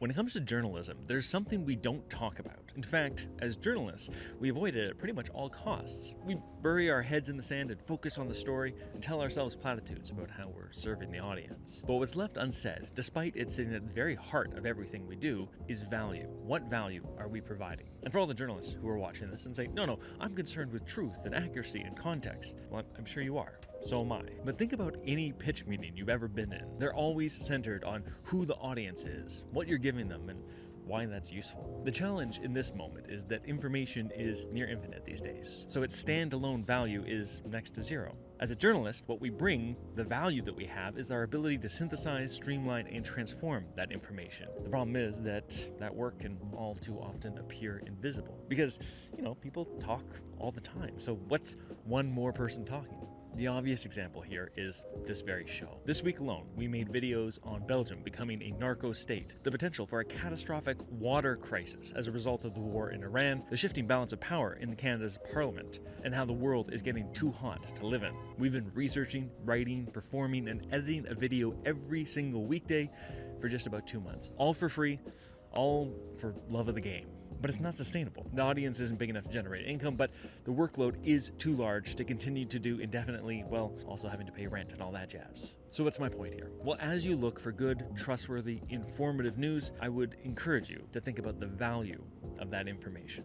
When it comes to journalism, there's something we don't talk about. In fact, as journalists, we avoid it at pretty much all costs. We bury our heads in the sand and focus on the story and tell ourselves platitudes about how we're serving the audience. But what's left unsaid, despite it sitting at the very heart of everything we do, is value. What value are we providing? And for all the journalists who are watching this and say, no, I'm concerned with truth and accuracy and context, well, I'm sure you are. So am I. But think about any pitch meeting you've ever been in. They're always centered on who the audience is, what you're giving them, and why that's useful. The challenge in this moment is that information is near infinite these days, so its standalone value is next to zero. As a journalist, what we bring, the value that we have, is our ability to synthesize, streamline, and transform that information. The problem is that work can all too often appear invisible because, people talk all the time. So what's one more person talking? The obvious example here is this very show. This week alone, we made videos on Belgium becoming a narco state, the potential for a catastrophic water crisis as a result of the war in Iran, the shifting balance of power in Canada's parliament, and how the world is getting too hot to live in. We've been researching, writing, performing, and editing a video every single weekday for just about 2 months, all for free, all for love of the game. But it's not sustainable. The audience isn't big enough to generate income, but the workload is too large to continue to do indefinitely, while also having to pay rent and all that jazz. So what's my point here? Well, as you look for good, trustworthy, informative news, I would encourage you to think about the value of that information.